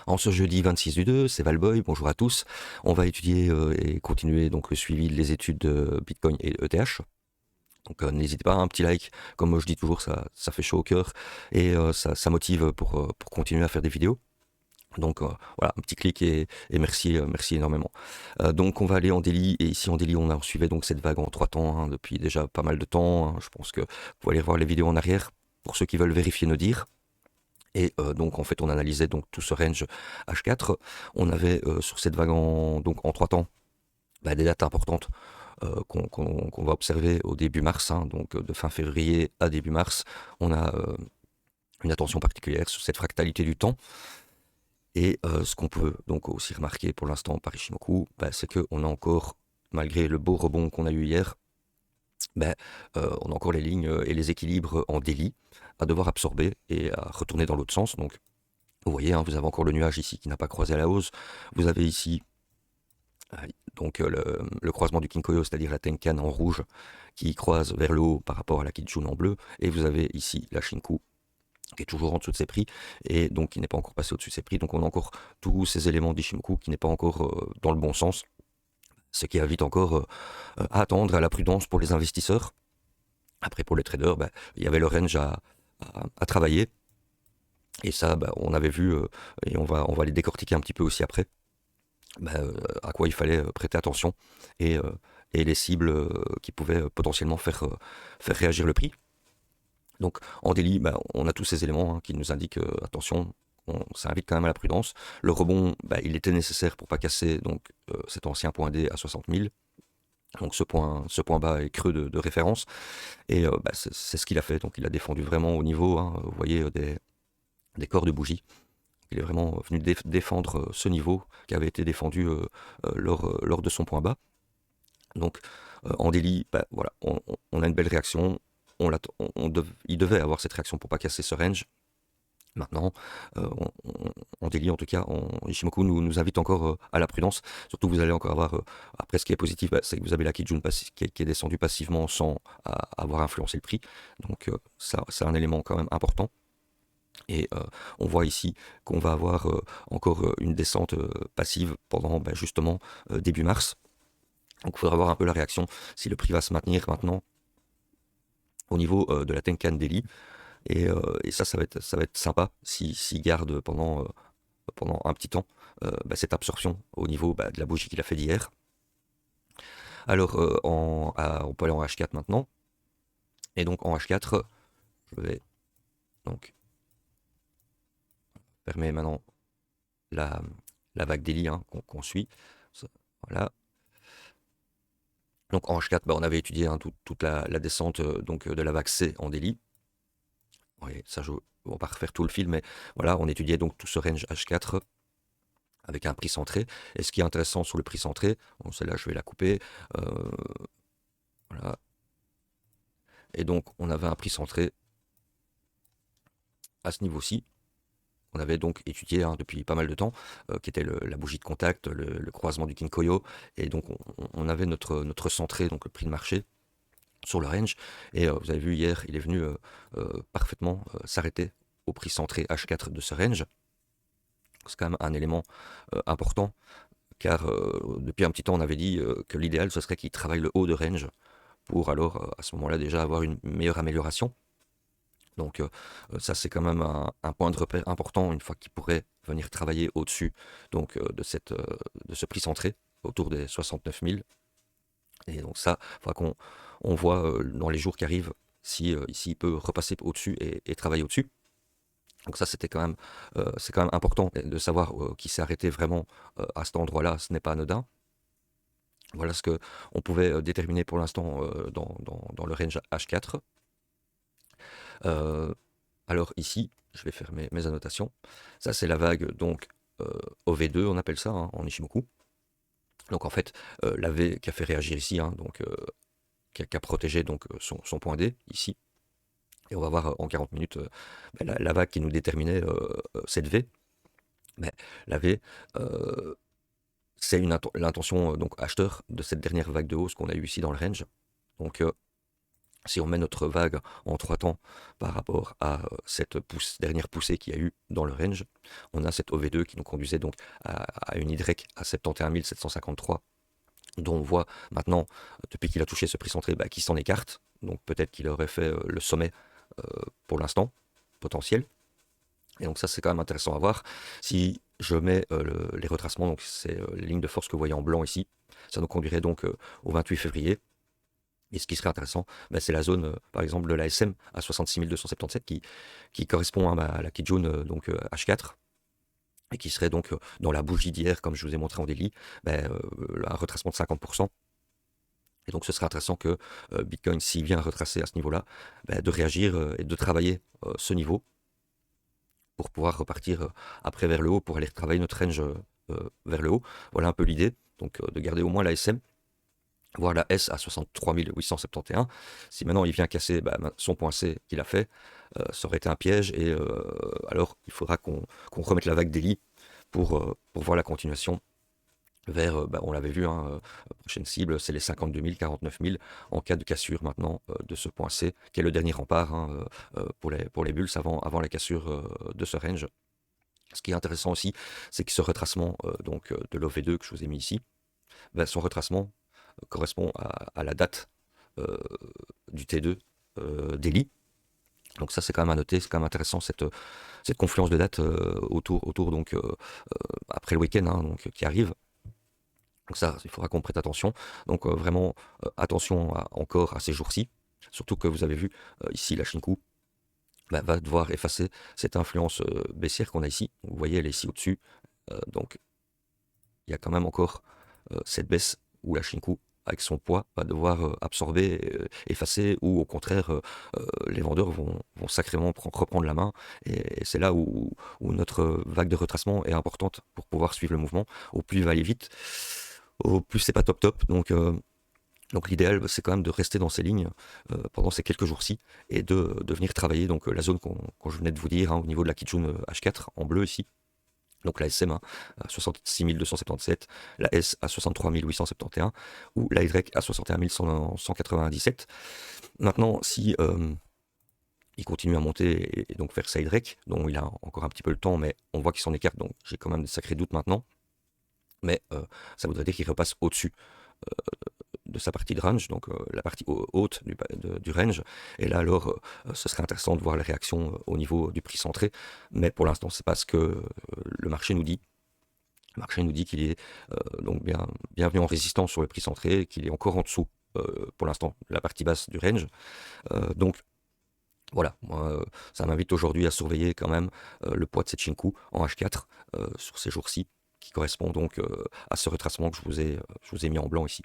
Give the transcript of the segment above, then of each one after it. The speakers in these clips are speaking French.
En ce jeudi 26 du 2, c'est Valboy, bonjour à tous. On va étudier et continuer donc le suivi des études de Bitcoin et ETH. Donc n'hésitez pas, un petit like, comme je dis toujours, ça fait chaud au cœur et ça motive pour continuer à faire des vidéos. Donc voilà, un petit clic et merci, merci énormément. Donc on va aller en daily, et ici en daily on suivait donc cette vague en 3 temps depuis déjà pas mal de temps. Je pense que vous pouvez aller voir les vidéos en arrière pour ceux qui veulent vérifier nos dires. Et donc en fait on analysait donc tout ce range H4. On avait sur cette vague donc en 3 temps des dates importantes qu'on va observer au début mars, donc de fin février à début mars. On a une attention particulière sur cette fractalité du temps. Et ce qu'on peut donc aussi remarquer pour l'instant par Ishimoku, c'est qu'on a encore, malgré le beau rebond qu'on a eu hier, on a encore les lignes et les équilibres en daily à devoir absorber et à retourner dans l'autre sens. Donc vous voyez, vous avez encore le nuage ici qui n'a pas croisé à la hausse. Vous avez ici donc le croisement du Kinkoyo, c'est-à-dire la Tenkan en rouge qui croise vers le haut par rapport à la Kijun en bleu. Et vous avez ici la Shinku qui est toujours en dessous de ses prix et donc qui n'est pas encore passé au-dessus de ses prix. Donc on a encore tous ces éléments d'Ishimoku qui n'est pas encore dans le bon sens, ce qui invite encore à attendre, à la prudence pour les investisseurs. Après pour les traders, il y avait le range à travailler. Et ça, on avait vu, et on va les décortiquer un petit peu aussi après, à quoi il fallait prêter attention et les cibles qui pouvaient potentiellement faire réagir le prix. Donc en daily, on a tous ces éléments qui nous indiquent attention, ça invite quand même à la prudence. Le rebond, il était nécessaire pour pas casser donc cet ancien point D à 60 000. Donc ce point bas est creux de référence et c'est ce qu'il a fait. Donc il a défendu vraiment au niveau, vous voyez des corps de bougie. Il est vraiment venu défendre ce niveau qui avait été défendu lors de son point bas. Donc en daily, voilà, on a une belle réaction. Il devait avoir cette réaction pour pas casser ce range. Maintenant, en daily en tout cas, Ishimoku nous invite encore à la prudence. Surtout vous allez encore avoir, après ce qui est positif, c'est que vous avez la Kijun qui est descendue passivement sans avoir influencé le prix. Donc ça c'est un élément quand même important. Et on voit ici qu'on va avoir encore une descente passive pendant justement début mars. Donc il faudra voir un peu la réaction si le prix va se maintenir maintenant au niveau de la Tenkan Daily. Et ça va être sympa s'il garde pendant un petit temps cette absorption au niveau de la bougie qu'il a fait d'hier. Alors on peut aller en H4 maintenant. Et donc en H4, je vais donc fermer maintenant la vague daily qu'on suit. Voilà. Donc en H4, on avait étudié toute la descente de la vague C en daily. Oui, ça, on va pas refaire tout le film, mais voilà, on étudiait donc tout ce range H4 avec un prix centré. Et ce qui est intéressant sur le prix centré, celle-là je vais la couper, voilà. Et donc on avait un prix centré à ce niveau-ci. On avait donc étudié depuis pas mal de temps, qui était la bougie de contact, le croisement du Kinkoyo, et donc on avait notre centré, donc le prix de marché, sur le range, et vous avez vu hier, il est venu parfaitement s'arrêter au prix centré H4 de ce range. C'est quand même un élément important, car depuis un petit temps on avait dit que l'idéal ce serait qu'il travaille le haut de range, pour alors à ce moment-là déjà avoir une meilleure amélioration. Donc ça c'est quand même un point de repère important une fois qu'il pourrait venir travailler au-dessus donc de ce prix centré autour des 69 000. Et donc ça, il faudra qu'on voit dans les jours qui arrivent si ici il peut repasser au-dessus et travailler au-dessus. Donc ça c'est quand même important de savoir qui s'est arrêté vraiment à cet endroit-là, ce n'est pas anodin. Voilà ce qu'on pouvait déterminer pour l'instant dans le range H4. Alors ici, je vais faire mes annotations. Ça c'est la vague donc OV2, on appelle ça en Ishimoku. Donc en fait, la V qui a fait réagir ici, donc qui a protégé donc son point D ici. Et on va voir en 40 minutes la vague qui nous déterminait cette V. Mais la V, c'est l'intention donc acheteur de cette dernière vague de hausse qu'on a eu ici dans le range. Donc Si on met notre vague en 3 temps par rapport à cette dernière poussée qu'il y a eu dans le range, on a cette OV2 qui nous conduisait donc à une Y à 71 753, dont on voit maintenant, depuis qu'il a touché ce prix centré, qu'il s'en écarte. Donc peut-être qu'il aurait fait le sommet pour l'instant, potentiel. Et donc ça, c'est quand même intéressant à voir. Si je mets les retracements, donc c'est les lignes de force que vous voyez en blanc ici, ça nous conduirait donc au 28 février. Et ce qui serait intéressant, c'est la zone, par exemple, de la SM à 66 277 qui correspond à la Kijun, donc H4, et qui serait donc dans la bougie d'hier, comme je vous ai montré en daily, un retracement de 50%. Et donc ce serait intéressant que Bitcoin, s'il vient retracer à ce niveau-là, de réagir et de travailler ce niveau pour pouvoir repartir après vers le haut, pour aller retravailler notre range vers le haut. Voilà un peu l'idée, donc de garder au moins la SM, voir la S à 63 871. Si maintenant il vient casser son point C qu'il a fait, ça aurait été un piège, et alors il faudra qu'on remette la vague daily pour voir la continuation vers, on l'avait vu, prochaine cible, c'est les 52 000, 49 000, en cas de cassure maintenant de ce point C, qui est le dernier rempart pour les bulles avant la cassure de ce range. Ce qui est intéressant aussi, c'est que ce retracement de l'OV2 que je vous ai mis ici, son retracement correspond à la date du T2 daily. Donc ça, c'est quand même à noter, c'est quand même intéressant cette confluence de dates autour donc après le week-end donc qui arrive. Donc ça, il faudra qu'on prête attention. Donc vraiment attention encore à ces jours-ci, surtout que vous avez vu ici la Shinku va devoir effacer cette influence baissière qu'on a ici. Vous voyez, elle est ici au-dessus. Donc il y a quand même encore cette baisse où la Shinku, avec son poids, va devoir absorber, effacer, ou au contraire, les vendeurs vont sacrément reprendre la main. Et c'est là où notre vague de retracement est importante pour pouvoir suivre le mouvement. Au plus il va aller vite, au plus c'est pas top. Donc l'idéal, c'est quand même de rester dans ces lignes pendant ces quelques jours-ci, et de venir travailler donc la zone qu'on je venais de vous dire, au niveau de la Kijun H4 en bleu ici. Donc la SM à 66 277, la S à 63 871, ou la Y à 61 197. Maintenant, si il continue à monter et donc faire sa Y, dont il a encore un petit peu le temps, mais on voit qu'il s'en écarte, donc j'ai quand même des sacrés doutes maintenant. Mais ça voudrait dire qu'il repasse au-dessus de sa partie de range, donc la partie haute du range. Et là, alors, ce serait intéressant de voir les réactions au niveau du prix centré. Mais pour l'instant, c'est pas ce que le marché nous dit. Le marché nous dit qu'il est donc bienvenu en résistance sur le prix centré, qu'il est encore en dessous, pour l'instant, la partie basse du range. Donc, voilà, moi, ça m'invite aujourd'hui à surveiller quand même le poids de cette Shinku en H4 sur ces jours-ci, qui correspond donc à ce retracement que je vous ai mis en blanc ici.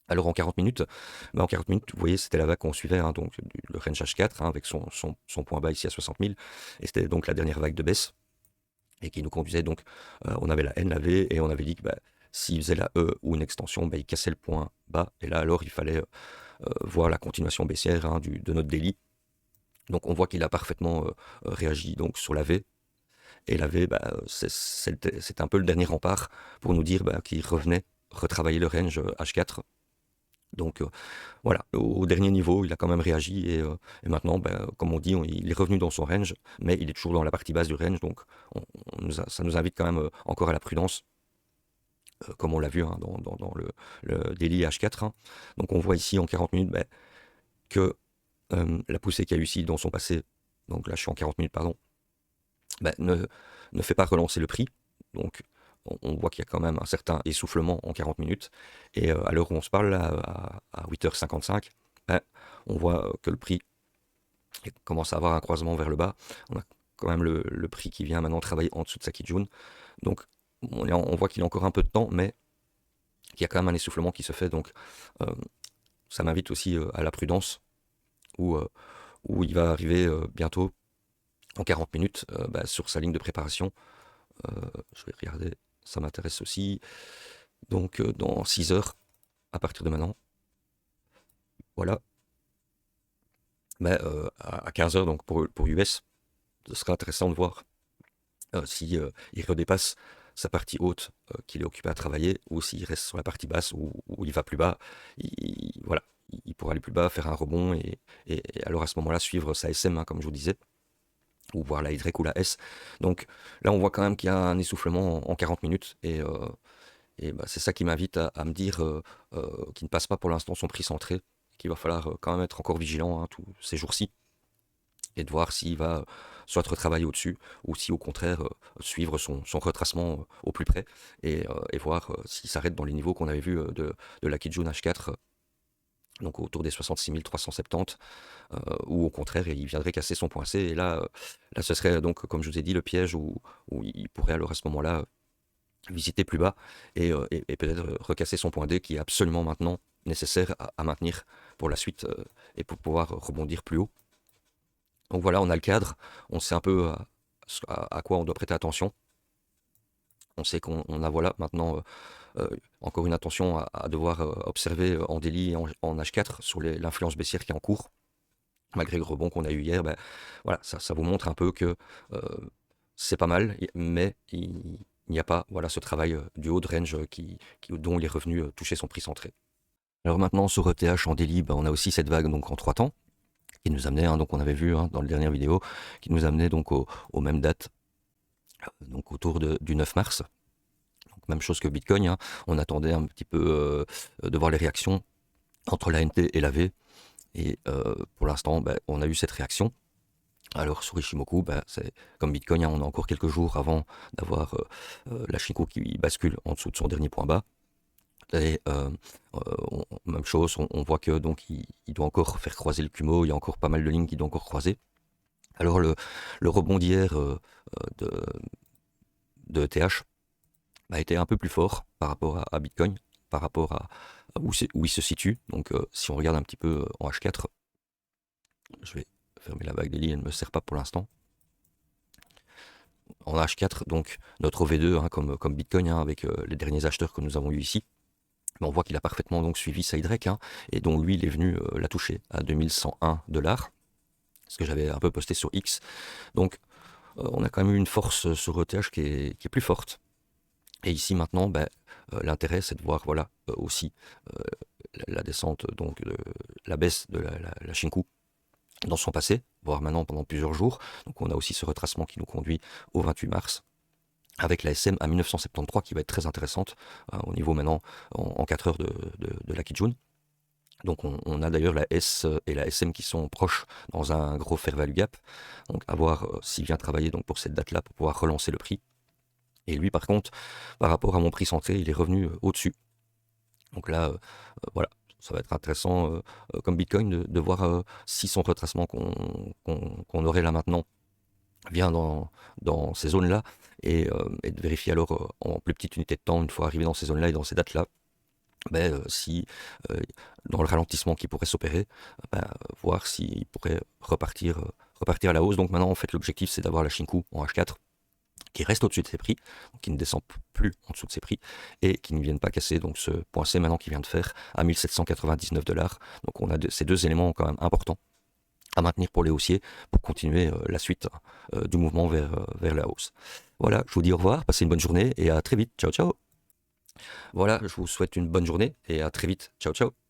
Alors en 40 minutes, vous voyez, c'était la vague qu'on suivait, donc le range H4, avec son point bas ici à 60 000, et c'était donc la dernière vague de baisse, et qui nous conduisait donc, on avait la N, la V, et on avait dit que s'il faisait la E ou une extension, il cassait le point bas, et là alors il fallait voir la continuation baissière de notre daily. Donc on voit qu'il a parfaitement réagi donc sur la V, et la V, c'est un peu le dernier rempart pour nous dire qu'il revenait retravailler le range H4. Donc voilà, au dernier niveau, il a quand même réagi, et maintenant, comme on dit, il est revenu dans son range, mais il est toujours dans la partie basse du range, donc ça nous invite quand même encore à la prudence, comme on l'a vu dans le daily H4. Donc on voit ici en 40 minutes que la poussée qu'il y a eu ici dans son passé, donc là je suis en 40 minutes, pardon, ne fait pas relancer le prix. Donc on voit qu'il y a quand même un certain essoufflement en 40 minutes. Et à l'heure où on se parle, là, à 8h55, on voit que le prix commence à avoir un croisement vers le bas. On a quand même le prix qui vient maintenant travailler en dessous de sa Kijun. Donc on voit qu'il y a encore un peu de temps, mais qu'il y a quand même un essoufflement qui se fait. Donc ça m'invite aussi à la prudence, où il va arriver bientôt en 40 minutes sur sa ligne de préparation. Je vais regarder, ça m'intéresse aussi. Donc dans 6 heures, à partir de maintenant, voilà. À 15 heures, donc pour US, ce sera intéressant de voir si il redépasse sa partie haute qu'il est occupé à travailler, ou s'il reste sur la partie basse où il va plus bas. Voilà, il pourra aller plus bas, faire un rebond et alors à ce moment-là suivre sa SM, hein, comme je vous disais, ou voir la Y ou la S. Donc là on voit quand même qu'il y a un essoufflement en 40 minutes et bah, c'est ça qui m'invite à me dire qu'il ne passe pas pour l'instant son prix centré, qu'il va falloir quand même être encore vigilant, hein, tous ces jours-ci et de voir s'il va soit retravailler au-dessus ou si au contraire suivre son retracement au plus près et voir s'il s'arrête dans les niveaux qu'on avait vus de la Kijun H4, donc autour des 66 370, ou au contraire il viendrait casser son point C et là ce serait donc comme je vous ai dit le piège où il pourrait alors à ce moment-là visiter plus bas et peut-être recasser son point D qui est absolument maintenant nécessaire à maintenir pour la suite et pour pouvoir rebondir plus haut. Donc voilà, on a le cadre, on sait un peu à quoi on doit prêter attention. On sait qu'on a voilà maintenant encore une attention à devoir observer en daily et en H4 sur l'influence baissière qui est en cours. Malgré le rebond qu'on a eu hier, ben, voilà, ça vous montre un peu que c'est pas mal, mais il n'y a pas voilà, ce travail du haut de range dont il est revenu toucher son prix centré. Alors maintenant sur ETH en daily, ben, on a aussi cette vague donc en 3 temps qui nous amenait, hein, donc on avait vu hein, dans la dernière vidéo, qui nous amenait donc aux mêmes dates, donc autour du 9 mars. Donc même chose que Bitcoin, hein, on attendait un petit peu de voir les réactions entre la NT et la V. Et pour l'instant, ben, on a eu cette réaction. Alors sur Ishimoku, ben, c'est comme Bitcoin, hein, on a encore quelques jours avant d'avoir la Shinko qui bascule en dessous de son dernier point bas. Et même chose, on voit que donc il doit encore faire croiser le Kumo, il y a encore pas mal de lignes qui doivent encore croiser. Alors le rebond d'hier de ETH a été un peu plus fort par rapport à Bitcoin, par rapport à où il se situe. Donc si on regarde un petit peu en H4, je vais fermer la vague des lignes, elle ne me sert pas pour l'instant. En H4, donc notre OV2, hein, comme Bitcoin, hein, avec les derniers acheteurs que nous avons eu ici, on voit qu'il a parfaitement donc suivi sa Y, hein, et dont lui il est venu la toucher à 2101 $, ce que j'avais un peu posté sur X. Donc on a quand même eu une force sur ETH qui est plus forte. Et ici maintenant, ben, l'intérêt c'est de voir voilà aussi la descente, donc la baisse de la Shinku dans son passé, voire maintenant pendant plusieurs jours. Donc on a aussi ce retracement qui nous conduit au 28 mars. Avec la SM à 1973 qui va être très intéressante au niveau maintenant en 4 heures de la Kijun. Donc on a d'ailleurs la S et la SM qui sont proches dans un gros fair value gap. Donc à voir s'il vient travailler donc pour cette date-là pour pouvoir relancer le prix. Et lui par contre, par rapport à mon prix centré, il est revenu au-dessus. Donc là, voilà, ça va être intéressant comme Bitcoin de voir si son retracement qu'on aurait là maintenant vient dans ces zones-là et de vérifier alors en plus petite unité de temps, une fois arrivé dans ces zones-là et dans ces dates-là, ben, si dans le ralentissement qui pourrait s'opérer, ben, voir s'il pourrait repartir à la hausse. Donc maintenant, en fait, l'objectif, c'est d'avoir la Shinku en H4 qui reste au-dessus de ses prix, donc qui ne descend plus en dessous de ses prix, et qui ne viennent pas casser donc ce point C maintenant qu'il vient de faire à 1799 $. Donc on a ces deux éléments quand même importants à maintenir pour les haussiers, pour continuer la suite du mouvement vers la hausse. Voilà, je vous dis au revoir, passez une bonne journée et à très vite, ciao ciao. Voilà, je vous souhaite une bonne journée et à très vite, ciao ciao.